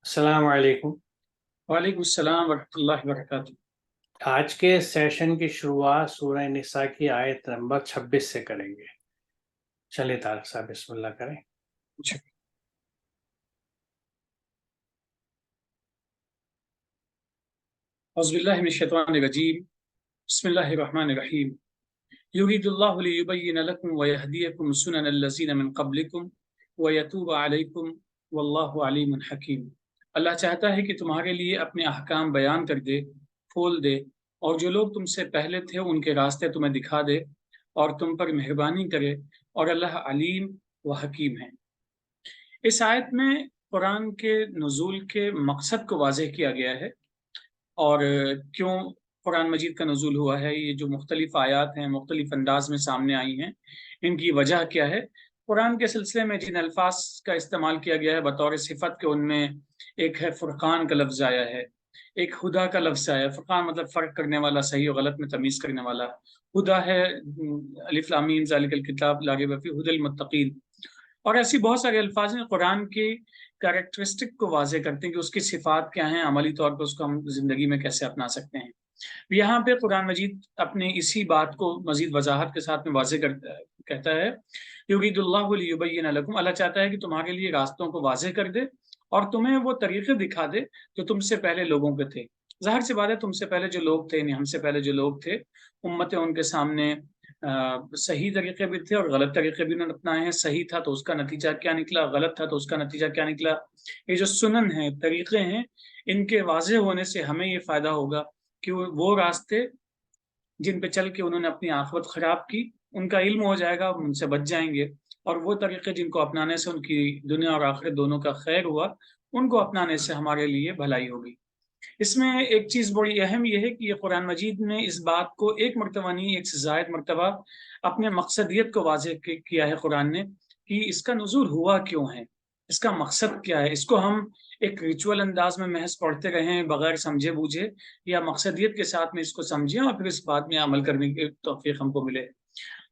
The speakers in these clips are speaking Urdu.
السلام علیکم۔ وعلیکم السلام ورحمۃ اللہ وبرکاتہ۔ آج کے سیشن کی شروعات سورہ نساء کی آیت نمبر 26 سے کریں گے۔ چلے طارق صاحب بسم اللہ کریں۔ اعوذ باللہ من الشیطان الرجیم، بسم اللہ الرحمن الرحیم۔ یرید اللہ لیبین لکم ویہدیکم سنن الذین من قبلکم ویتوب علیکم واللہ علیم حکیم۔ اللہ چاہتا ہے کہ تمہارے لیے اپنے احکام بیان کر دے، کھول دے، اور جو لوگ تم سے پہلے تھے ان کے راستے تمہیں دکھا دے اور تم پر مہربانی کرے، اور اللہ علیم و حکیم ہے۔ اس آیت میں قرآن کے نزول کے مقصد کو واضح کیا گیا ہے، اور کیوں قرآن مجید کا نزول ہوا ہے۔ یہ جو مختلف آیات ہیں مختلف انداز میں سامنے آئی ہیں، ان کی وجہ کیا ہے۔ قرآن کے سلسلے میں جن الفاظ کا استعمال کیا گیا ہے بطور صفت کے، ان میں ایک ہے فرقان کا لفظ آیا ہے، ایک ہدا کا لفظ آیا ہے۔ فرقان مطلب فرق کرنے والا، صحیح و غلط میں تمیز کرنے والا۔ ہدا ہے الف لام میم ذالک الکتاب لا ریب فیہ ھدی للمتقین۔ اور ایسی بہت سارے الفاظ ہیں قرآن کی کریکٹرسٹک کو واضح کرتے ہیں کہ اس کی صفات کیا ہیں، عملی طور پر اس کو ہم زندگی میں کیسے اپنا سکتے ہیں۔ یہاں پہ قرآن مجید اپنے اسی بات کو مزید وضاحت کے ساتھ میں واضح کہتا ہے، یرید اللہ لیبین لکم، اللہ چاہتا ہے کہ تمہارے لیے راستوں کو واضح کر دے اور تمہیں وہ طریقے دکھا دے جو تم سے پہلے لوگوں کے تھے۔ ظاہر سی بات ہے، تم سے پہلے جو لوگ تھے، یعنی ہم سے پہلے جو لوگ تھے، امتیں ان کے سامنے صحیح طریقے بھی تھے اور غلط طریقے بھی انہوں نے اپنائے ہیں۔ صحیح تھا تو اس کا نتیجہ کیا نکلا، غلط تھا تو اس کا نتیجہ کیا نکلا۔ یہ جو سنن ہیں، طریقے ہیں، ان کے واضح ہونے سے ہمیں یہ فائدہ ہوگا کہ وہ راستے جن پہ چل کے انہوں نے اپنی آخرت خراب کی، ان کا علم ہو جائے گا، ان سے بچ جائیں گے، اور وہ طریقے جن کو اپنانے سے ان کی دنیا اور آخرت دونوں کا خیر ہوا، ان کو اپنانے سے ہمارے لیے بھلائی ہوگی۔ اس میں ایک چیز بڑی اہم یہ ہے کہ یہ قرآن مجید نے اس بات کو ایک مرتبہ نہیں، ایک سے زائد مرتبہ اپنے مقصدیت کو واضح کیا ہے قرآن نے، کہ اس کا نزول ہوا کیوں ہے، اس کا مقصد کیا ہے۔ اس کو ہم ایک ریچول انداز میں محض پڑھتے رہیں بغیر سمجھے بوجھے، یا مقصدیت کے ساتھ میں اس کو سمجھیں اور پھر اس بات میں عمل کرنے کی توفیق ہم کو ملے۔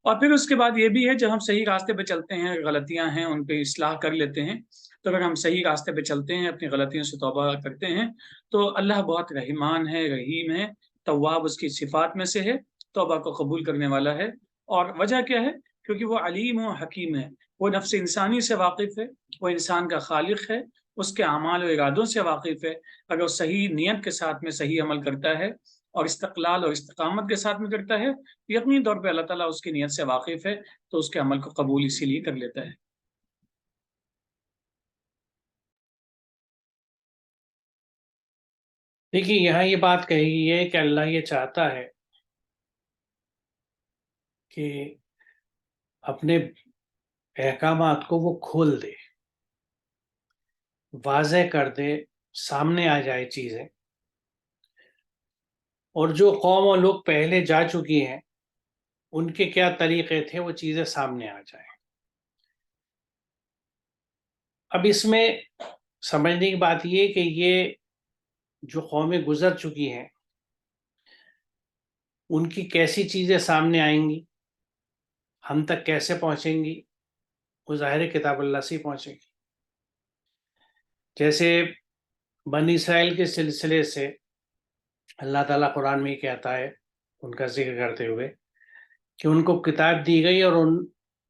اور پھر اس کے بعد یہ بھی ہے، جب ہم صحیح راستے پہ چلتے ہیں، غلطیاں ہیں ان پہ اصلاح کر لیتے ہیں، تو اگر ہم صحیح راستے پہ چلتے ہیں، اپنی غلطیوں سے توبہ کرتے ہیں، تو اللہ بہت رحمان ہے، رحیم ہے، تواب اس کی صفات میں سے ہے، توبہ کو قبول کرنے والا ہے۔ اور وجہ کیا ہے؟ کیونکہ وہ علیم و حکیم ہے، وہ نفس انسانی سے واقف ہے، وہ انسان کا خالق ہے، اس کے اعمال و ارادوں سے واقف ہے۔ اگر وہ صحیح نیت کے ساتھ میں صحیح عمل کرتا ہے اور استقلال اور استقامت کے ساتھ میں کرتا ہے، یقینی طور پہ اللہ تعالیٰ اس کی نیت سے واقف ہے، تو اس کے عمل کو قبول اسی لیے کر لیتا ہے۔ دیکھیے، یہاں یہ بات کہی گئی ہے کہ اللہ یہ چاہتا ہے کہ اپنے احکامات کو وہ کھول دے، واضح کر دے، سامنے آ جائے چیزیں، اور جو قوم اور لوگ پہلے جا چکی ہیں ان کے کیا طریقے تھے وہ چیزیں سامنے آ جائیں۔ اب اس میں سمجھنے کی بات یہ کہ یہ جو قومیں گزر چکی ہیں ان کی کیسی چیزیں سامنے آئیں گی، ہم تک کیسے پہنچیں گی، وہ ظاہر کتاب اللہ سے پہنچیں گی۔ جیسے بنی اسرائیل کے سلسلے سے اللہ تعالیٰ قرآن میں کہتا ہے، ان کا ذکر کرتے ہوئے، کہ ان کو کتاب دی گئی اور ان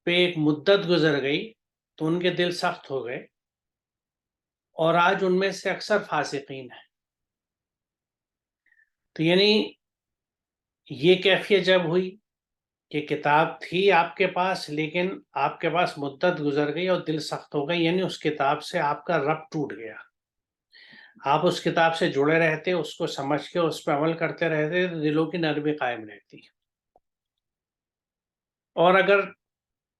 پہ ایک مدت گزر گئی تو ان کے دل سخت ہو گئے، اور آج ان میں سے اکثر فاسقین ہیں۔ تو یعنی یہ کیفیت جب ہوئی کہ کتاب تھی آپ کے پاس، لیکن آپ کے پاس مدت گزر گئی اور دل سخت ہو گئی، یعنی اس کتاب سے آپ کا ربط ٹوٹ گیا۔ آپ اس کتاب سے جڑے رہتے، اس کو سمجھ کے اس پہ عمل کرتے رہتے تو دلوں کی نرمی قائم رہتی۔ اور اگر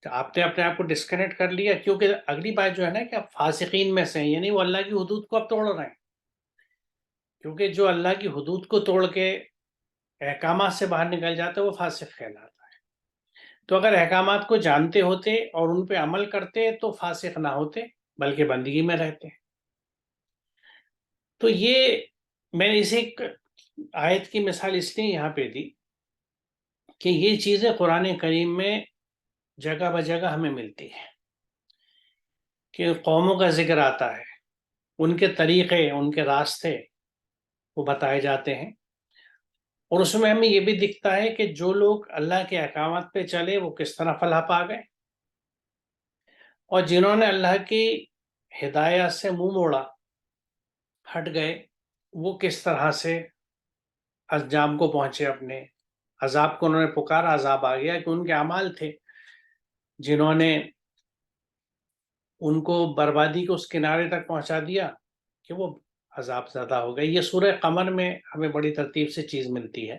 آپ نے اپنے آپ کو ڈسکنیکٹ کر لیا، کیونکہ اگلی بات جو ہے نا کہ آپ فاسقین میں سے ہیں، یعنی وہ اللہ کی حدود کو اب توڑ رہے ہیں، کیونکہ جو اللہ کی حدود کو توڑ کے احکامات سے باہر نکل جاتا ہے وہ فاسق کہلاتا ہے۔ تو اگر احکامات کو جانتے ہوتے اور ان پہ عمل کرتے تو فاسق نہ ہوتے بلکہ بندگی میں رہتے۔ تو یہ میں نے اسے ایک آیت کی مثال اس لیے یہاں پہ دی کہ یہ چیزیں قرآن کریم میں جگہ بہ جگہ ہمیں ملتی ہیں، کہ قوموں کا ذکر آتا ہے ان کے طریقے، ان کے راستے وہ بتائے جاتے ہیں، اور اس میں ہمیں یہ بھی دکھتا ہے کہ جو لوگ اللہ کے احکامات پہ چلے وہ کس طرح فلاح پا گئے، اور جنہوں نے اللہ کی ہدایت سے منہ موڑا، ہٹ گئے، وہ کس طرح سے انجام کو پہنچے، اپنے عذاب کو انہوں نے پکارا، عذاب آ گیا، کہ ان کے اعمال تھے جنہوں نے ان کو بربادی کو اس کنارے تک پہنچا دیا کہ وہ عذاب زدہ ہو گئے۔ یہ سورہ قمر میں ہمیں بڑی ترتیب سے چیز ملتی ہے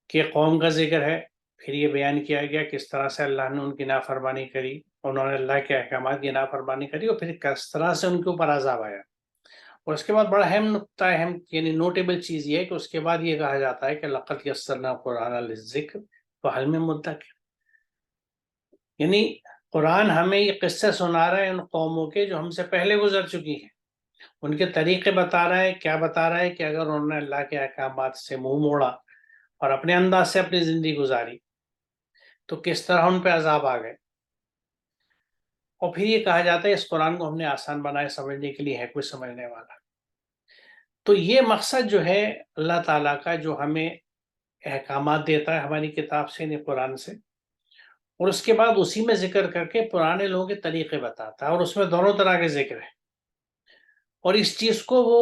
کہ قوم کا ذکر ہے، پھر یہ بیان کیا گیا کس طرح سے اللہ نے ان کی نافرمانی کری، انہوں نے اللہ کے احکامات کی نافرمانی کری، اور پھر کس طرح سے ان کے اوپر عذاب آیا۔ اور اس کے بعد بڑا اہم نقطہ، اہم یعنی نوٹیبل چیز یہ ہے کہ اس کے بعد یہ کہا جاتا ہے کہ لقد یسرنا قرآن للذکر فہل من مدکر، یعنی قرآن ہمیں یہ قصے سنا رہا ہے ان قوموں کے جو ہم سے پہلے گزر چکی ہیں، ان کے طریقے بتا رہا ہے، کیا بتا رہا ہے کہ اگر انہوں نے اللہ کے احکامات سے منہ موڑا اور اپنے انداز سے اپنی زندگی گزاری تو کس طرح ان پہ عذاب آ گئے۔ اور پھر یہ کہا جاتا ہے اس قرآن کو ہم نے آسان بنایا سمجھنے کے لیے، ہے کوئی سمجھنے والا۔ تو یہ مقصد جو ہے اللہ تعالیٰ کا، جو ہمیں احکامات دیتا ہے ہماری کتاب سے یعنی قرآن سے، اور اس کے بعد اسی میں ذکر کر کے پرانے لوگوں کے طریقے بتاتا ہے، اور اس میں دونوں طرح کے ذکر ہے، اور اس چیز کو وہ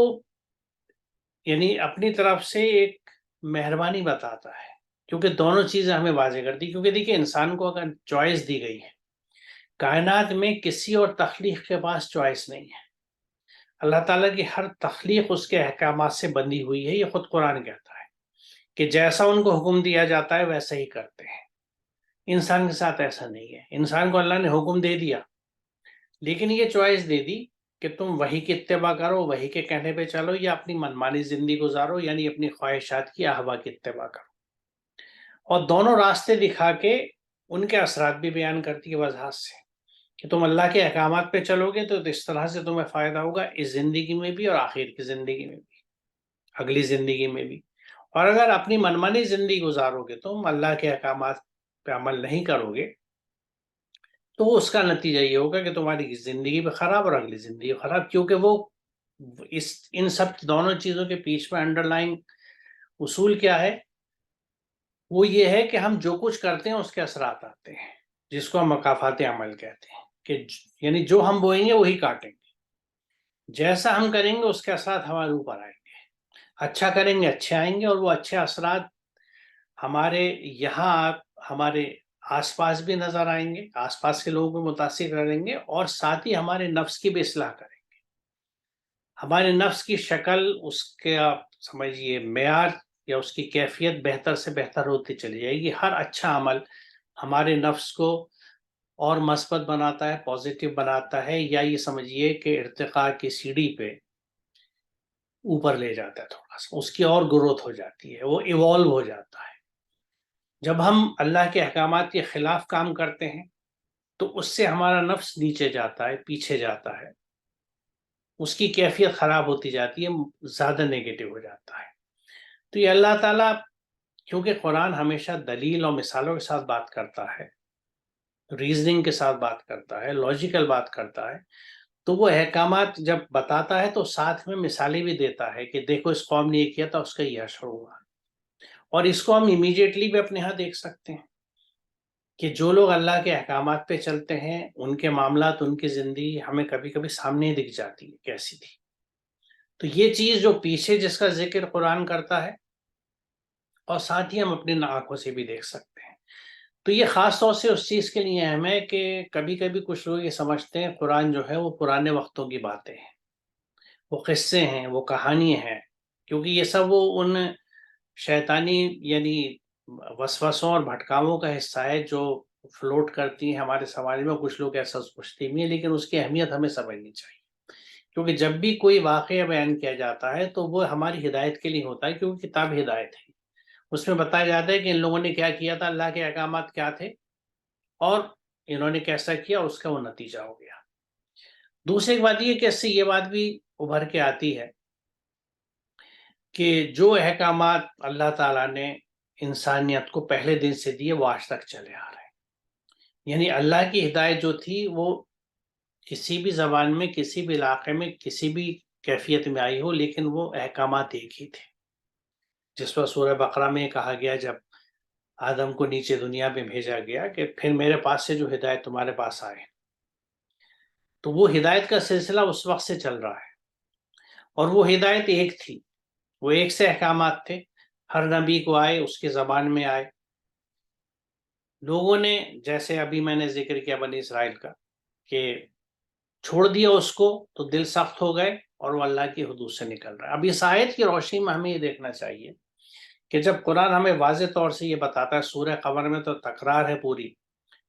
یعنی اپنی طرف سے ایک مہربانی بتاتا ہے، کیونکہ دونوں چیزیں ہمیں واضح کر دی۔ کیونکہ دیکھیے انسان کو اگر چوائس دی گئی ہے، کائنات میں کسی اور تخلیق کے پاس چوائس نہیں ہے، اللہ تعالیٰ کی ہر تخلیق اس کے احکامات سے بندھی ہوئی ہے، یہ خود قرآن کہتا ہے کہ جیسا ان کو حکم دیا جاتا ہے ویسا ہی کرتے ہیں۔ انسان کے ساتھ ایسا نہیں ہے، انسان کو اللہ نے حکم دے دیا لیکن یہ چوائس دے دی کہ تم وہی کی اتباع کرو، وہی کے کہنے پہ چلو، یا اپنی منمانی زندگی گزارو، یعنی اپنی خواہشات کی احوا کی اتباع کرو، اور دونوں راستے دکھا کے ان کے اثرات بھی بیان کرتی ہے وضاحت سے کہ تم اللہ کے احکامات پہ چلو گے تو اس طرح سے تمہیں فائدہ ہوگا اس زندگی میں بھی اور آخر کی زندگی میں بھی، اگلی زندگی میں بھی، اور اگر اپنی منمانی زندگی گزارو گے، تم اللہ کے احکامات پہ عمل نہیں کرو گے، تو اس کا نتیجہ یہ ہوگا کہ تمہاری زندگی بھی خراب اور اگلی زندگی خراب، کیونکہ وہ ان سب دونوں چیزوں کے پیچھے میں انڈر لائن اصول کیا ہے؟ وہ یہ ہے کہ ہم جو کچھ کرتے ہیں اس کے اثرات آتے ہیں، جس کو ہم مکافات عمل کہتے ہیں، کہ یعنی جو ہم بوئیں گے وہی کاٹیں گے، جیسا ہم کریں گے اس کے اثرات ہمارے اوپر آئیں گے، اچھا کریں گے اچھے آئیں گے، اور وہ اچھے اثرات ہمارے یہاں ہمارے آس پاس بھی نظر آئیں گے، آس پاس کے لوگوں کو متاثر کریں گے، اور ساتھ ہی ہمارے نفس کی بھی اصلاح کریں گے، ہمارے نفس کی شکل، اس کے آپ سمجھیے معیار یا اس کی کیفیت بہتر سے بہتر ہوتی چلی جائے گی۔ ہر اچھا عمل ہمارے نفس کو اور مثبت بناتا ہے، پازیٹیو بناتا ہے، یا یہ سمجھیے کہ ارتقاء کی سیڑھی پہ اوپر لے جاتا ہے، تھوڑا سا اس کی اور گروتھ ہو جاتی ہے، وہ ایوالو ہو جاتا ہے۔ جب ہم اللہ کے احکامات کے خلاف کام کرتے ہیں تو اس سے ہمارا نفس نیچے جاتا ہے، پیچھے جاتا ہے، اس کی کیفیت خراب ہوتی جاتی ہے، زیادہ نیگیٹو ہو جاتا ہے۔ تو یہ اللہ تعالیٰ کیونکہ قرآن ہمیشہ دلیل اور مثالوں کے ساتھ بات کرتا ہے، ریزننگ کے ساتھ بات کرتا ہے، لاجیکل بات کرتا ہے، تو وہ احکامات جب بتاتا ہے تو ساتھ میں مثالیں بھی دیتا ہے کہ دیکھو اس قوم نے یہ کیا تھا، اس کا یہ اثر ہوا، اور اس کو ہم امیڈیٹلی بھی اپنے ہاں دیکھ سکتے ہیں کہ جو لوگ اللہ کے احکامات پہ چلتے ہیں ان کے معاملات، ان کی زندگی ہمیں کبھی کبھی سامنے دکھ جاتی ہے کیسی تھی۔ تو یہ چیز جو پیچھے جس کا ذکر قرآن کرتا ہے، اور ساتھ ہی ہم اپنی آنکھوں سے بھی دیکھ سکتے ہیں، تو یہ خاص طور سے اس چیز کے لیے اہم ہے کہ کبھی کبھی کچھ لوگ یہ سمجھتے ہیں قرآن جو ہے وہ پرانے وقتوں کی باتیں ہیں، وہ قصے ہیں، وہ کہانی ہیں، کیونکہ یہ سب وہ ان شیطانی یعنی وسوسوں اور بھٹکاووں کا حصہ ہے جو فلوٹ کرتی ہیں ہمارے سماج میں۔ کچھ لوگ ایسا سوچتے بھی ہیں، لیکن اس کی اہمیت ہمیں سمجھنی چاہیے، کیونکہ جب بھی کوئی واقعہ بیان کیا جاتا ہے تو وہ ہماری ہدایت کے لیے ہوتا ہے، کیونکہ کتاب ہدایت ہے، اس میں بتایا جاتا ہے کہ ان لوگوں نے کیا کیا تھا، اللہ کے احکامات کیا تھے، اور انہوں نے کیسا کیا، اس کا وہ نتیجہ ہو گیا۔ دوسری ایک بات یہ کہ اس سے یہ بات بھی ابھر کے آتی ہے کہ جو احکامات اللہ تعالیٰ نے انسانیت کو پہلے دن سے دیے وہ آج تک چلے آ رہے ہیں، یعنی اللہ کی ہدایت جو تھی وہ کسی بھی زبان میں کسی بھی علاقے میں کسی بھی کیفیت میں آئی ہو، لیکن وہ احکامات ایک ہی تھے. جس پر سورہ بقرہ میں کہا گیا جب آدم کو نیچے دنیا میں بھیجا گیا کہ پھر میرے پاس سے جو ہدایت تمہارے پاس آئے، تو وہ ہدایت کا سلسلہ اس وقت سے چل رہا ہے، اور وہ ہدایت ایک تھی، وہ ایک سے احکامات تھے. ہر نبی کو آئے، اس کی زبان میں آئے. لوگوں نے جیسے ابھی میں نے ذکر کیا بنی اسرائیل کا، کہ چھوڑ دیا اس کو تو دل سخت ہو گئے اور وہ اللہ کی حدود سے نکل رہا ہے. اب اس آیت کی روشنی میں ہمیں یہ دیکھنا چاہیے کہ جب قرآن ہمیں واضح طور سے یہ بتاتا ہے، سورہ قمر میں تو تکرار ہے، پوری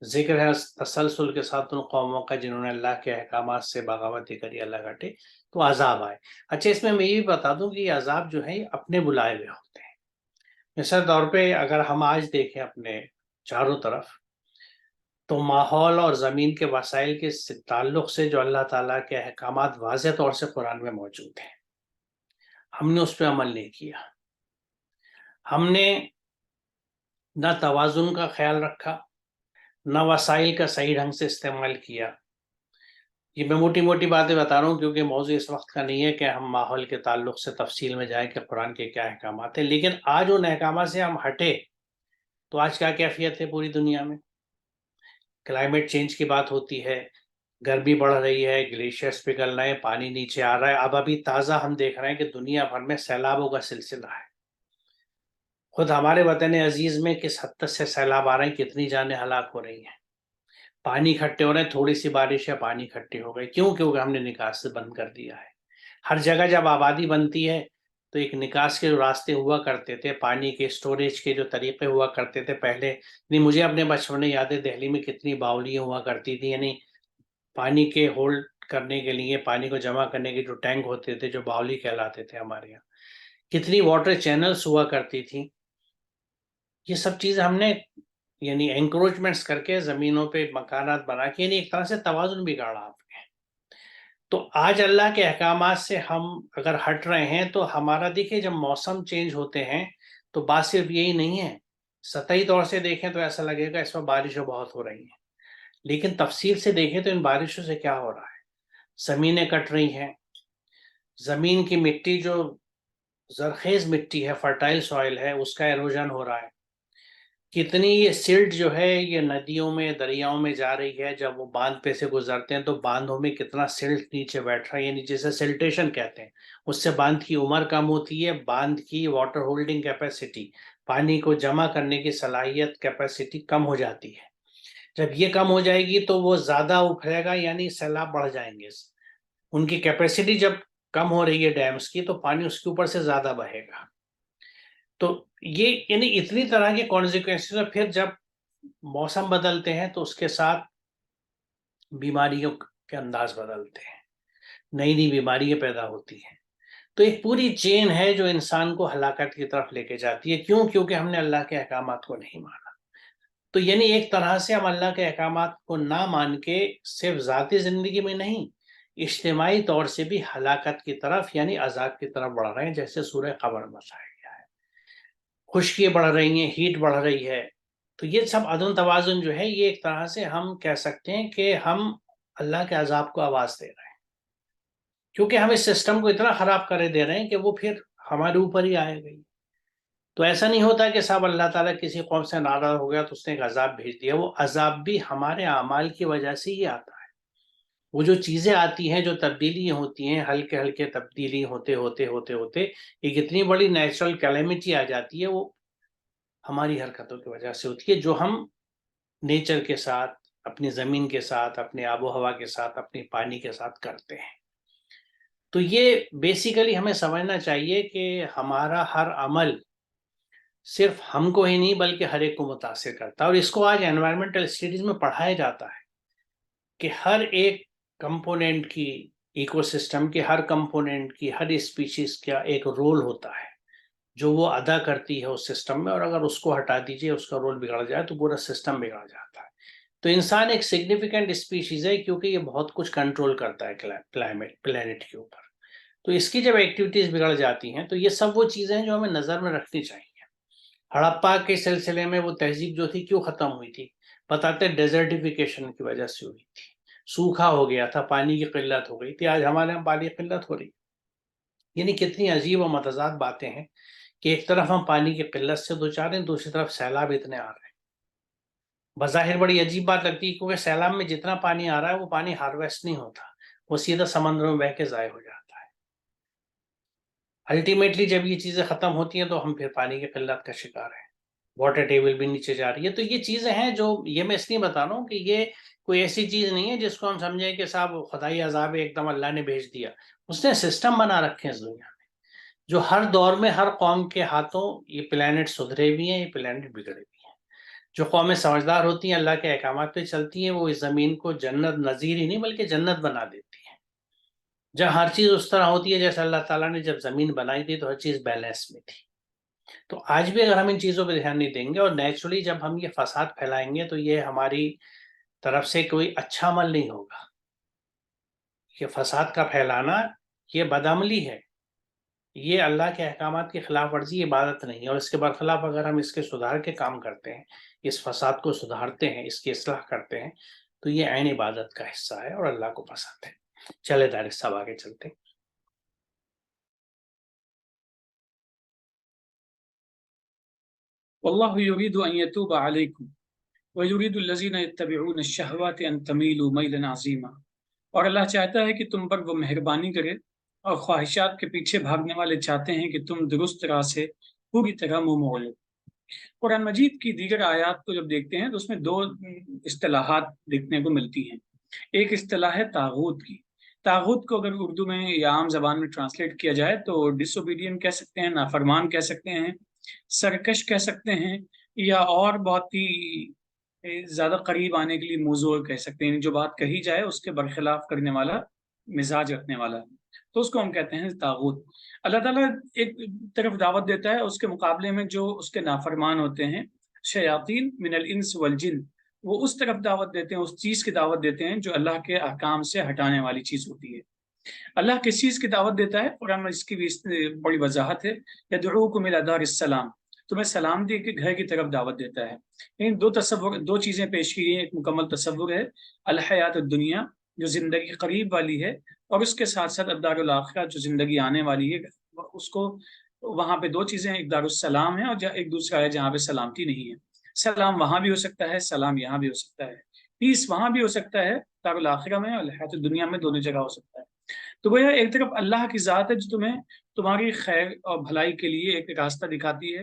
ذکر ہے تسلسل کے ساتھ ان قوموں کا جنہوں نے اللہ کے احکامات سے بغاوتی کری، اللہ کاٹے تو عذاب آئے. اچھا، اس میں یہ بھی بتا دوں کہ یہ عذاب جو ہے یہ اپنے بلائے ہوئے ہوتے ہیں. مثال طور پہ اگر ہم آج دیکھیں اپنے چاروں طرف، تو ماحول اور زمین کے وسائل کے تعلق سے جو اللہ تعالیٰ کے احکامات واضح طور سے قرآن میں موجود ہیں، ہم نے اس پہ عمل نہیں کیا. ہم نے نہ توازن کا خیال رکھا، نہ وسائل کا صحیح ڈھنگ سے استعمال کیا. یہ میں موٹی موٹی باتیں بتا رہا ہوں کیونکہ موضوع اس وقت کا نہیں ہے کہ ہم ماحول کے تعلق سے تفصیل میں جائیں کہ قرآن کے کیا احکامات ہیں. لیکن آج ان احکامات سے ہم ہٹے تو آج کیا کیفیت ہے پوری دنیا میں؟ کلائمیٹ چینج کی بات ہوتی ہے، گرمی بڑھ رہی ہے، گلیشیئرز پگھل رہے ہیں، پانی نیچے آ رہا ہے. ابھی تازہ ہم دیکھ رہے ہیں کہ دنیا بھر میں سیلابوں کا سلسلہ ہے. خود ہمارے وطن عزیز میں کس حد تک سے سیلاب آ رہے ہیں، کتنی جانیں ہلاک ہو رہی ہیں. پانی اکٹھے ہو رہے ہیں، تھوڑی سی بارش ہے پانی اکٹھے ہو گئے. کیوں؟ کیونکہ ہم نے نکاس سے بند کر دیا ہے. ہر جگہ جب آبادی بنتی ہے تو ایک نکاس کے جو راستے ہوا کرتے تھے، پانی کے اسٹوریج کے جو طریقے ہوا کرتے تھے پہلے، یعنی مجھے اپنے بچپن میں یاد ہے دہلی میں کتنی باولیاں ہوا کرتی تھی، یعنی پانی کے ہولڈ کرنے کے لیے، پانی کو جمع کرنے کے جو ٹینک ہوتے تھے جو باولی کہلاتے تھے ہمارے یہاں، کتنی واٹر چینلز ہوا کرتی تھی. یہ سب چیزیں ہم نے یعنی انکروچمنٹس کر کے زمینوں پہ مکانات بنا کے یعنی ایک طرح سے توازن بگاڑا آپ نے. تو آج اللہ کے احکامات سے ہم اگر ہٹ رہے ہیں تو ہمارا دیکھیں جب موسم چینج ہوتے ہیں تو بات صرف یہی نہیں ہے. سطحی طور سے دیکھیں تو ایسا لگے گا اس میں بارشیں بہت ہو رہی ہیں، لیکن تفصیل سے دیکھیں تو ان بارشوں سے کیا ہو رہا ہے؟ زمینیں کٹ رہی ہیں، زمین کی مٹی جو زرخیز مٹی ہے، فرٹائل سوائل ہے، اس کا ایروجن ہو رہا ہے. کتنی یہ سلٹ جو ہے یہ ندیوں میں دریاؤں میں جا رہی ہے، جب وہ باندھ پہ سے گزرتے ہیں تو باندھوں میں کتنا سلٹ نیچے بیٹھ رہا ہے، یعنی جسے سلٹیشن کہتے ہیں. اس سے باندھ کی عمر کم ہوتی ہے، باندھ کی واٹر ہولڈنگ کیپیسٹی، پانی کو جمع کرنے کی صلاحیت کیپیسٹی کم ہو جاتی ہے. جب یہ کم ہو جائے گی تو وہ زیادہ ابھرے گا، یعنی سیلاب بڑھ جائیں گے. ان کی کیپیسٹی جب کم ہو رہی ہے ڈیمز کی تو پانی اس کے اوپر سے زیادہ بہے گا. تو یہ یعنی اتنی طرح کے کانسیکوینسز ہیں. پھر جب موسم بدلتے ہیں تو اس کے ساتھ بیماریوں کے انداز بدلتے ہیں، نئی نئی بیماریاں پیدا ہوتی ہیں. تو ایک پوری چین ہے جو انسان کو ہلاکت کی طرف لے کے جاتی ہے. کیوں؟ کیونکہ ہم نے اللہ کے احکامات کو نہیں مانا. تو یعنی ایک طرح سے ہم اللہ کے احکامات کو نہ مان کے صرف ذاتی زندگی میں نہیں، اجتماعی طور سے بھی ہلاکت کی طرف یعنی عذاب کی طرف بڑھ رہے ہیں، جیسے سورہ قمر میں بتایا گیا ہے. خشکیاں بڑھ رہی ہیں، ہیٹ بڑھ رہی ہے. تو یہ سب عدم توازن جو ہے یہ ایک طرح سے ہم کہہ سکتے ہیں کہ ہم اللہ کے عذاب کو آواز دے رہے ہیں، کیونکہ ہم اس سسٹم کو اتنا خراب کرے دے رہے ہیں کہ وہ پھر ہمارے اوپر ہی آئے گئی. تو ایسا نہیں ہوتا کہ صاحب اللہ تعالیٰ کسی قوم سے ناراض ہو گیا تو اس نے ایک عذاب بھیج دیا. وہ عذاب بھی ہمارے اعمال کی وجہ سے ہی آتا ہے. وہ جو چیزیں آتی ہیں، جو تبدیلیاں ہوتی ہیں، ہلکے ہلکے تبدیلی ہوتے ہوتے ہوتے ہوتے ایک اتنی بڑی نیچرل کیلیمٹی آ جاتی ہے، وہ ہماری حرکتوں کی وجہ سے ہوتی ہے، جو ہم نیچر کے ساتھ، اپنی زمین کے ساتھ، اپنے آب و ہوا کے ساتھ، اپنی پانی کے ساتھ کرتے ہیں. تو یہ بیسیکلی ہمیں سمجھنا چاہیے کہ ہمارا ہر عمل صرف ہم کو ہی نہیں بلکہ ہر ایک کو متاثر کرتا ہے. اور اس کو آج انوائرمنٹل اسٹڈیز میں پڑھایا جاتا ہے کہ ہر ایک کمپوننٹ کی، ایکو سسٹم کے ہر کمپوننٹ کی، ہر اسپیشیز کا ایک رول ہوتا ہے جو وہ ادا کرتی ہے اس سسٹم میں، اور اگر اس کو ہٹا دیجیے، اس کا رول بگڑ جائے تو پورا سسٹم بگڑ جاتا ہے. تو انسان ایک سگنیفیکنٹ اسپیشیز ہے کیونکہ یہ بہت کچھ کنٹرول کرتا ہے پلانٹ کے اوپر. تو اس کی جب ایکٹیویٹیز بگڑ جاتی ہیں تو یہ سب وہ چیزیں ہیں جو ہمیں نظر میں رکھنی چاہیے. ہڑپا کے سلسلے میں وہ تہذیب جو تھی کیوں ختم ہوئی تھی؟ بتاتے ڈیزرٹیفیکیشن کی وجہ سے ہوئی تھی. سوکھا ہو گیا تھا، پانی کی قلت ہو گئی تھی، آج ہمارے یہاں پانی کی قلت ہو رہی ہے۔ یعنی کتنی عجیب و متضاد باتیں ہیں کہ ایک طرف ہم پانی کی قلت سے دوچار ہیں، دوسری طرف سیلاب اتنے آ رہے ہیں۔ بظاہر بڑی عجیب بات لگتی ہے کیونکہ سیلاب میں جتنا پانی آ رہا ہے وہ پانی ہارویسٹ نہیں ہوتا، وہ سیدھا سمندر میں بہہ کے ضائع ہو جاتا ہے۔ الٹیمیٹلی جب یہ چیزیں ختم ہوتی ہیں تو ہم پھر پانی کی قلت کا شکار ہیں، واٹر ٹیبل بھی نیچے جا رہی ہے۔ تو یہ چیزیں ہیں جو، یہ میں اس لیے بتا رہا ہوں کہ یہ کوئی ایسی چیز نہیں ہے جس کو ہم سمجھیں کہ صاحب خدائی عذاب ایک دم اللہ نے بھیج دیا۔ اس نے سسٹم بنا رکھے ہیں اس دنیا میں، جو ہر دور میں ہر قوم کے ہاتھوں یہ پلانٹ سدھرے بھی ہیں، یہ پلانٹ بگڑے بھی ہیں۔ جو قومیں سمجھدار ہوتی ہیں، اللہ کے احکامات پہ چلتی ہیں، وہ اس زمین کو جنت نظیر ہی نہیں بلکہ جنت بنا دیتی ہیں۔ جب ہر چیز اس طرح ہوتی ہے جیسے اللہ تعالیٰ نے جب زمین بنائی تھی تو ہر چیز بیلنس میں تھی۔ تو آج بھی اگر ہم ان چیزوں پہ دھیان نہیں دیں گے اور نیچرلی جب ہم یہ فساد پھیلائیں گے تو یہ ہماری طرف سے کوئی اچھا عمل نہیں ہوگا۔ یہ فساد کا پھیلانا یہ بدعملی ہے، یہ اللہ کے احکامات کی خلاف ورزی، عبادت نہیں ہے۔ اور اس کے برخلاف اگر ہم اس کے سدھار کے کام کرتے ہیں، اس فساد کو سدھارتے ہیں، اس کی اصلاح کرتے ہیں، تو یہ عین عبادت کا حصہ ہے اور اللہ کو پسند ہے۔ چلے دارس صاحب آگے چلتے ہیں۔ واللہ یرید ان یتوب علیکم ویرید الذین یتبعون الشہوات ان تمیلوا میلا عظیما، اور اللہ چاہتا ہے کہ تم پر وہ مہربانی کرے، اور خواہشات کے پیچھے بھاگنے والے چاہتے ہیں کہ تم درست راہ سے پوری طرح منہ موڑ لو۔ قرآن مجید کی دیگر آیات کو جب دیکھتے ہیں تو اس میں دو اصطلاحات دیکھنے کو ملتی ہیں۔ ایک اصطلاح ہے طاغوت کی۔ طاغوت کو اگر اردو میں یا عام زبان میں ٹرانسلیٹ کیا جائے تو ڈس اوبیڈین کہہ سکتے ہیں، نافرمان کہہ سکتے ہیں، سرکش کہہ سکتے ہیں، یا اور بہت ہی زیادہ قریب آنے کے لیے موضوع کہہ سکتے ہیں، جو بات کہی جائے اس کے برخلاف کرنے والا مزاج رکھنے والا، تو اس کو ہم کہتے ہیں طاغوت۔ اللہ تعالیٰ ایک طرف دعوت دیتا ہے، اس کے مقابلے میں جو اس کے نافرمان ہوتے ہیں، شیاطین من الانس والجن، وہ اس طرف دعوت دیتے ہیں، اس چیز کی دعوت دیتے ہیں جو اللہ کے احکام سے ہٹانے والی چیز ہوتی ہے۔ اللہ کس چیز کی دعوت دیتا ہے؟ قرآن میں اس کی بھی بڑی وضاحت ہے۔ یدعوکم الی دار السلام، تمہیں سلام دے کے گھر کی طرف دعوت دیتا ہے۔ ان دو چیزیں پیش کی گئی ہیں۔ ایک مکمل تصور ہے الحیات الدنیا، جو زندگی قریب والی ہے، اور اس کے ساتھ ساتھ الدار الاخرہ، جو زندگی آنے والی ہے۔ اس کو وہاں پہ دو چیزیں، ایک دار السلام ہے اور ایک دوسرا ہے جہاں پہ سلامتی نہیں ہے۔ سلام وہاں بھی ہو سکتا ہے، سلام یہاں بھی ہو سکتا ہے، پیس وہاں بھی ہو سکتا ہے دار الاخرہ میں، اور الحیات الدنیا میں، دونوں جگہ ہو سکتا ہے۔ تو گویا ایک طرف اللہ کی ذات ہے جو تمہیں تمہاری خیر اور بھلائی کے لیے ایک راستہ دکھاتی ہے،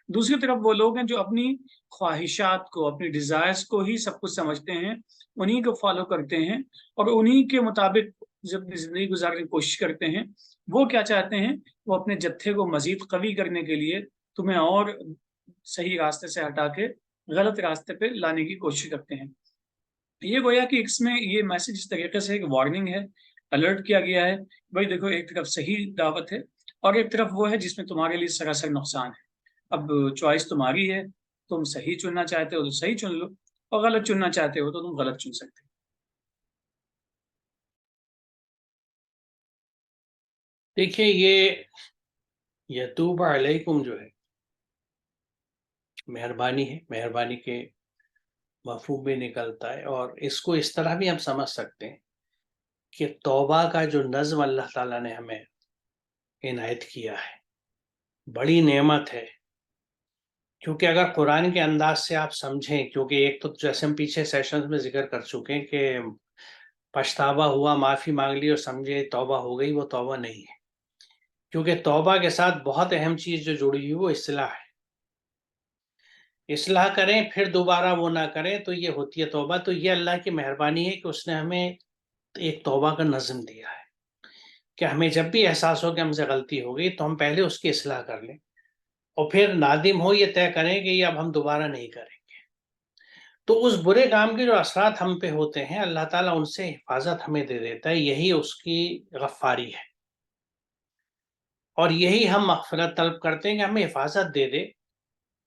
دوسری طرف وہ لوگ ہیں جو اپنی خواہشات کو، اپنی ڈیزائرز کو ہی سب کچھ سمجھتے ہیں، انہی کو فالو کرتے ہیں، اور انہی کے مطابق جب زندگی گزارنے کی کوشش کرتے ہیں۔ وہ کیا چاہتے ہیں؟ وہ اپنے جتھے کو مزید قوی کرنے کے لیے تمہیں اور صحیح راستے سے ہٹا کے غلط راستے پہ لانے کی کوشش کرتے ہیں۔ یہ گویا کہ اس میں یہ میسج اس طریقے سے ایک وارننگ ہے، الرٹ کیا گیا ہے، بھائی دیکھو ایک طرف صحیح دعوت ہے اور ایک طرف وہ ہے جس میں تمہارے لیے سراسر نقصان ہے۔ اب چوائس تمہاری ہے، تم صحیح چننا چاہتے ہو تو صحیح چن لو، اور غلط چننا چاہتے ہو تو تم غلط چن سکتے ہو۔ دیکھیے یہ یتوب علیکم جو ہے مہربانی ہے، مہربانی کے مفہوم میں نکلتا ہے، اور اس کو اس طرح بھی ہم سمجھ سکتے ہیں کہ توبہ کا جو نظم اللہ تعالیٰ نے ہمیں عنایت کیا ہے بڑی نعمت ہے۔ کیونکہ اگر قرآن کے انداز سے آپ سمجھیں، کیونکہ ایک تو جیسے ہم پیچھے سیشنز میں ذکر کر چکے ہیں کہ پچھتاوا ہوا، معافی مانگ لی اور سمجھے توبہ ہو گئی، وہ توبہ نہیں ہے۔ کیونکہ توبہ کے ساتھ بہت اہم چیز جو جڑی ہوئی وہ اصلاح ہے۔ اصلاح کریں پھر دوبارہ وہ نہ کریں تو یہ ہوتی ہے توبہ۔ تو یہ اللہ کی مہربانی ہے کہ اس نے ہمیں ایک توبہ کا نظم دیا ہے کہ ہمیں جب بھی احساس ہو کہ ہم سے غلطی ہو گئی تو ہم پہلے اس کی اصلاح کر لیں، اور پھر نادم ہو یہ طے کریں کہ یہ اب ہم دوبارہ نہیں کریں گے۔ تو اس برے کام کے جو اثرات ہم پہ ہوتے ہیں اللہ تعالیٰ ان سے حفاظت ہمیں دے دیتا ہے، یہی اس کی غفاری ہے، اور یہی ہم مغفرت طلب کرتے ہیں کہ ہمیں حفاظت دے دے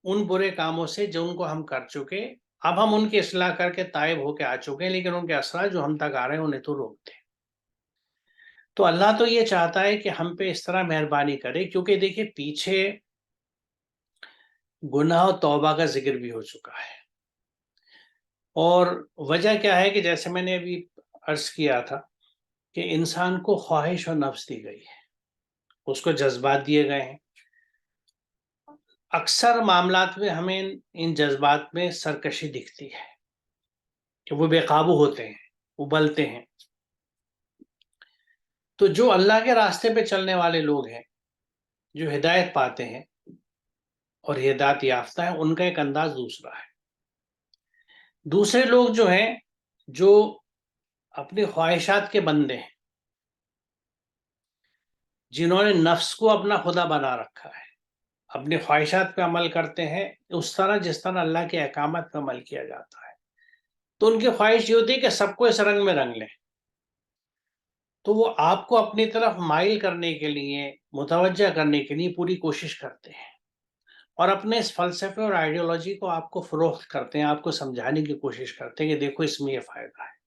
ان برے کاموں سے جو ان کو ہم کر چکے۔ اب ہم ان کی اصلاح کر کے تائب ہو کے آ چکے ہیں، لیکن ان کے اثرات جو ہم تک آ رہے ہیں انہیں تو روک دیں۔ تو اللہ تو یہ چاہتا ہے کہ ہم پہ اس طرح مہربانی کرے، کیونکہ دیکھیے پیچھے گناہ و توبہ کا ذکر بھی ہو چکا ہے، اور وجہ کیا ہے کہ جیسے میں نے ابھی عرض کیا تھا کہ انسان کو خواہش اور نفس دی گئی ہے، اس کو جذبات دیے گئے ہیں. اکثر معاملات میں ہمیں ان جذبات میں سرکشی دکھتی ہے کہ وہ بے قابو ہوتے ہیں، ابلتے ہیں. تو جو اللہ کے راستے پہ چلنے والے لوگ ہیں، جو ہدایت پاتے ہیں اور ہدایت یافتہ ہیں، ان کا ایک انداز دوسرا ہے. دوسرے لوگ جو ہیں، جو اپنی خواہشات کے بندے ہیں، جنہوں نے نفس کو اپنا خدا بنا رکھا ہے، اپنی خواہشات پہ عمل کرتے ہیں اس طرح جس طرح اللہ کے احکامات پہ عمل کیا جاتا ہے. تو ان کی خواہش یہ ہوتی ہے کہ سب کو اس رنگ میں رنگ لیں. تو وہ آپ کو اپنی طرف مائل کرنے کے لیے، متوجہ کرنے کے لیے پوری کوشش کرتے ہیں، اور اپنے اس فلسفے اور آئیڈیالوجی کو آپ کو فروخت کرتے ہیں، آپ کو سمجھانے کی کوشش کرتے ہیں کہ دیکھو اس میں یہ فائدہ ہے،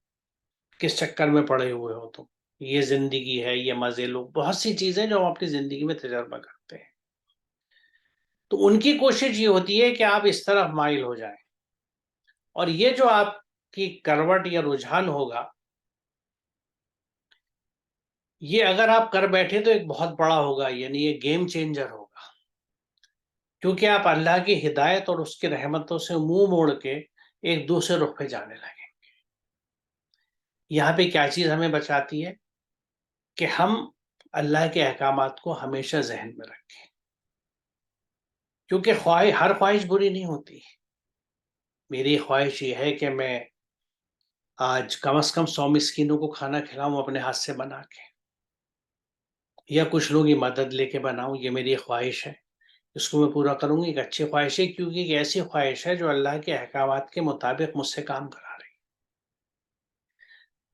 کس چکر میں پڑے ہوئے ہو تم، یہ زندگی ہے، یہ مزے لو، بہت سی چیزیں جو ہم اپنی زندگی میں تجربہ کرتے ہیں. تو ان کی کوشش یہ ہوتی ہے کہ آپ اس طرف مائل ہو جائیں، اور یہ جو آپ کی کروٹ یا رجحان ہوگا، یہ اگر آپ کر بیٹھے تو ایک بہت بڑا ہوگا، یعنی یہ گیم چینجر ہوگا، کیونکہ آپ اللہ کی ہدایت اور اس کی رحمتوں سے منہ موڑ کے ایک دوسرے رخ پہ جانے لگیں. یہاں پہ کیا چیز ہمیں بچاتی ہے کہ ہم اللہ کے احکامات کو ہمیشہ ذہن میں رکھیں، کیونکہ ہر خواہش بری نہیں ہوتی. میری خواہش یہ ہے کہ میں آج کم از کم 100 مسکینوں کو کھانا کھلاؤں اپنے ہاتھ سے بنا کے، یا کچھ لوگوں کی مدد لے کے بناؤں، یہ میری خواہش ہے، اس کو میں پورا کروں گی. ایک اچھی خواہش ہے، کیونکہ ایک ایسی خواہش ہے جو اللہ کے احکامات کے مطابق مجھ سے کام کرا رہی ہے.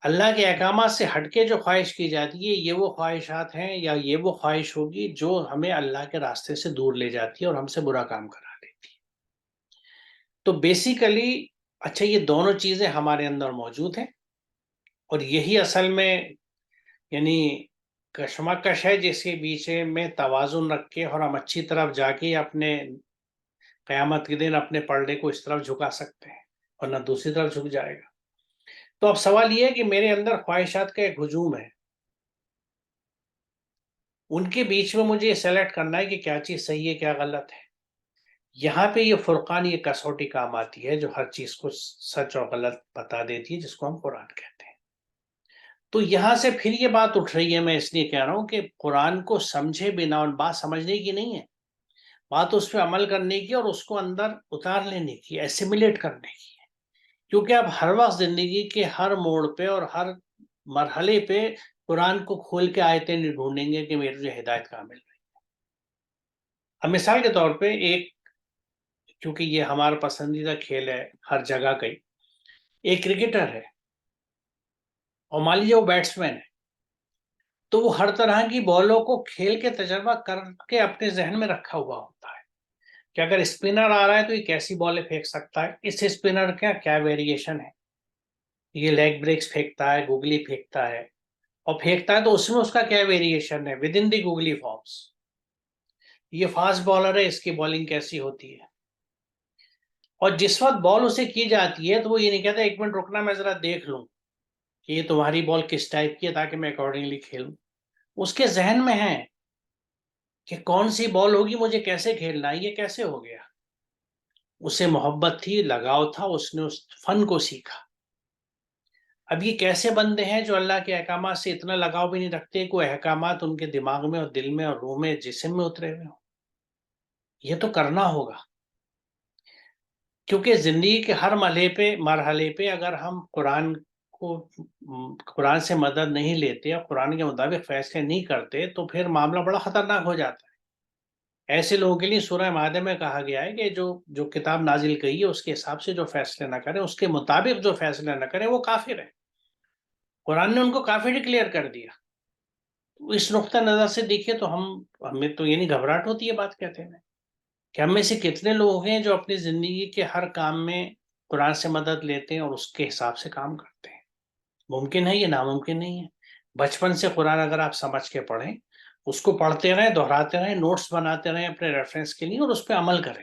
اللہ کے احکامات سے ہٹ کے جو خواہش کی جاتی ہے، یہ وہ خواہشات ہیں یا یہ وہ خواہش ہوگی جو ہمیں اللہ کے راستے سے دور لے جاتی ہے اور ہم سے برا کام کرا دیتی ہے. تو بیسیکلی اچھا، یہ دونوں چیزیں ہمارے اندر موجود ہیں، اور یہی اصل میں یعنی کشمکش ہے جس کے بیچ میں توازن رکھ کے اور ہم اچھی طرف جا کے اپنے قیامت کے دن اپنے پردے کو اس طرف جھکا سکتے ہیں، ورنہ دوسری طرف جھک جائے گا. تو اب سوال یہ ہے کہ میرے اندر خواہشات کا ایک ہجوم ہے، ان کے بیچ میں مجھے سلیکٹ کرنا ہے کہ کیا چیز صحیح ہے، کیا غلط ہے. یہاں پہ یہ فرقان، یہ کسوٹی کام آتی ہے جو ہر چیز کو سچ اور غلط بتا دیتی ہے، جس کو ہم قرآن کہتے ہیں. تو یہاں سے پھر یہ بات اٹھ رہی ہے، میں اس لیے کہہ رہا ہوں کہ قرآن کو سمجھے بنا، اور بات سمجھنے کی نہیں ہے، بات اس پہ عمل کرنے کی اور اس کو اندر اتار لینے کی، ایسیمولیٹ کرنے کی ہے. کیونکہ آپ ہر وقت زندگی کے ہر موڑ پہ اور ہر مرحلے پہ قرآن کو کھول کے آیتیں نہیں ڈھونڈیں گے کہ میرے جو ہدایت کہاں مل رہی ہے. اب مثال کے طور پہ کیونکہ یہ ہمارا پسندیدہ کھیل ہے ہر جگہ کا، ایک کرکٹر ہے، اور مان لیجیے وہ بیٹسمین ہے، تو وہ ہر طرح کی بالوں کو کھیل کے تجربہ کر کے اپنے ذہن میں رکھا ہوا ہوتا ہے کہ اگر اسپنر آ رہا ہے تو یہ کیسی بالیں پھینک سکتا ہے، اس اسپنر کا کیا ویریشن ہے، یہ لیگ بریکس پھینکتا ہے، گوگلی پھینکتا ہے، اور پھینکتا ہے تو اس میں اس کا کیا ویریشن ہے within the googly forms. یہ فاسٹ بالر ہے، اس کی بالنگ کیسی ہوتی ہے. اور جس وقت بال اسے کی جاتی ہے تو وہ یہ نہیں کہتا ایک منٹ رکنا میں ذرا دیکھ لوں کہ یہ تمہاری بال کس ٹائپ کی ہے تاکہ میں اکارڈنگلی کھیلوں. اس کے ذہن میں ہے کہ کون سی بال ہوگی، مجھے کیسے کھیلنا ہے، یہ کیسے ہو گیا. اسے محبت تھی، لگاؤ تھا، اس نے اس فن کو سیکھا. اب یہ کیسے بندے ہیں جو اللہ کے احکامات سے اتنا لگاؤ بھی نہیں رکھتے کہ وہ احکامات ان کے دماغ میں اور دل میں اور روح میں، جسم میں اترے ہوئے ہوں. یہ تو کرنا ہوگا، کیونکہ زندگی کے ہر مرحلے پہ اگر ہم قرآن سے مدد نہیں لیتے اور قرآن کے مطابق فیصلے نہیں کرتے تو پھر معاملہ بڑا خطرناک ہو جاتا ہے. ایسے لوگوں کے لیے سورہ مائدہ میں کہا گیا ہے کہ جو کتاب نازل کی ہے اس کے حساب سے جو فیصلے نہ کریں، اس کے مطابق جو فیصلے نہ کریں، وہ کافر ہے. قرآن نے ان کو کافر ڈکلیئر کر دیا. اس نقطہ نظر سے دیکھیے تو ہمیں تو یعنی گھبراہٹ ہوتی ہے بات کہتے ہیں کہ ہم میں سے کتنے لوگ ہیں جو اپنی زندگی کے ہر کام میں قرآن سے مدد لیتے ہیں اور اس کے حساب سے کام کرتے ہیں. ممکن ہے؟ یہ ناممکن نہیں ہے. بچپن سے قرآن اگر آپ سمجھ کے پڑھیں، اس کو پڑھتے رہیں، دہراتے رہیں، نوٹس بناتے رہیں اپنے ریفرنس کے لیے، اور اس پہ عمل کریں.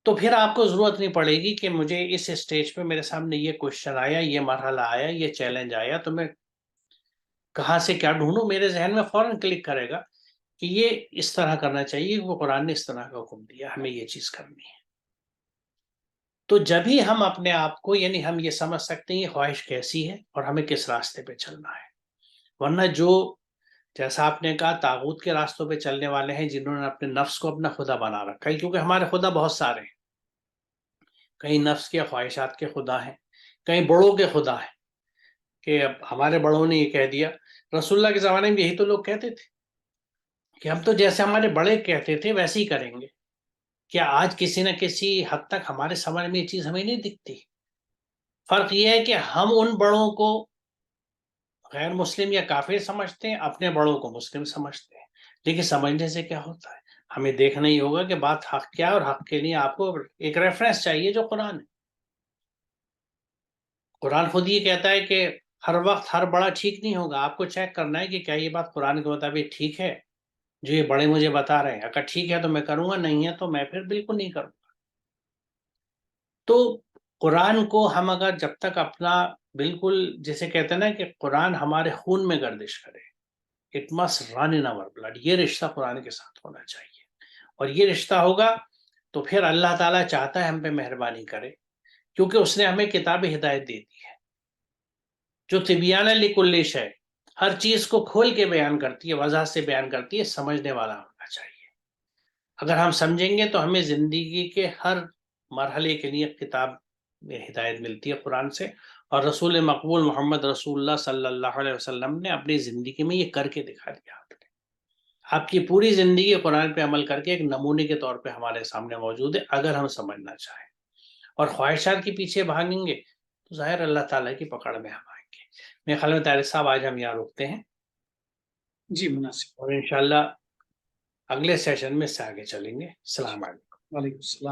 تو پھر آپ کو ضرورت نہیں پڑے گی کہ مجھے اس اسٹیج پہ میرے سامنے یہ کوشچن آیا، یہ مرحلہ آیا، یہ چیلنج آیا، تو میں کہاں سے کیا ڈھونڈوں، میرے ذہن میں فوراً کلک کرے گا کہ یہ اس طرح کرنا چاہیے، وہ قرآن نے اس طرح کا حکم دیا، ہمیں یہ چیز کرنی ہے۔ تو جب ہی ہم اپنے آپ کو، یعنی ہم یہ سمجھ سکتے ہیں یہ خواہش کیسی ہے اور ہمیں کس راستے پہ چلنا ہے۔ ورنہ جو، جیسا آپ نے کہا، طاغوت کے راستوں پہ چلنے والے ہیں جنہوں نے اپنے نفس کو اپنا خدا بنا رکھا ہے، کیونکہ ہمارے خدا بہت سارے ہیں، کئی نفس کے خواہشات کے خدا ہیں، کئی بڑوں کے خدا ہیں، کہ اب ہمارے بڑوں نے یہ کہہ دیا۔ رسول اللہ کے زمانے میں یہی تو لوگ کہتے تھے کہ ہم تو جیسے ہمارے بڑے کہتے تھے ویسے ہی کریں گے۔ کیا آج کسی نہ کسی حد تک ہمارے سمجھ میں یہ چیز ہمیں نہیں دکھتی؟ فرق یہ ہے کہ ہم ان بڑوں کو غیر مسلم یا کافر سمجھتے ہیں، اپنے بڑوں کو مسلم سمجھتے ہیں، لیکن سمجھنے سے کیا ہوتا ہے؟ ہمیں دیکھنا ہی ہوگا کہ بات حق کیا ہے، اور حق کے لیے آپ کو ایک ریفرنس چاہیے جو قرآن ہے۔ قرآن خود یہ کہتا ہے کہ ہر وقت ہر بڑا ٹھیک نہیں ہوگا، آپ کو چیک کرنا ہے کہ کیا یہ بات قرآن کے مطابق ٹھیک ہے جو یہ بڑے مجھے بتا رہے ہیں۔ اگر ٹھیک ہے تو میں کروں گا، نہیں ہے تو میں پھر بالکل نہیں کروں گا۔ تو قرآن کو ہم اگر جب تک اپنا بالکل، جیسے کہتے ہیں نا کہ قرآن ہمارے خون میں گردش کرے، it must run in our blood, یہ رشتہ قرآن کے ساتھ ہونا چاہیے، اور یہ رشتہ ہوگا تو پھر اللہ تعالیٰ چاہتا ہے ہم پہ مہربانی کرے، کیونکہ اس نے ہمیں کتاب ہدایت دے دی ہے جو تبیان لکل شیء، ہر چیز کو کھول کے بیان کرتی ہے، وضاحت سے بیان کرتی ہے، سمجھنے والا ہونا چاہیے۔ اگر ہم سمجھیں گے تو ہمیں زندگی کے ہر مرحلے کے لیے کتاب میں ہدایت ملتی ہے قرآن سے، اور رسول مقبول محمد رسول اللہ صلی اللہ علیہ وسلم نے اپنی زندگی میں یہ کر کے دکھا دیا۔ آپ کی پوری زندگی قرآن پہ عمل کر کے ایک نمونے کے طور پہ ہمارے سامنے موجود ہے، اگر ہم سمجھنا چاہیں اور خواہشات کے پیچھے بھاگیں گے تو ظاہر اللہ تعالیٰ کی پکڑ میں ہم آئیں گے۔ میرے خیال میں طارق صاحب آج ہم یہاں رکتے ہیں، جی مناسب۔ اور انشاءاللہ اگلے سیشن میں اس سے آگے چلیں گے۔ السلام علیکم۔ وعلیکم السلام۔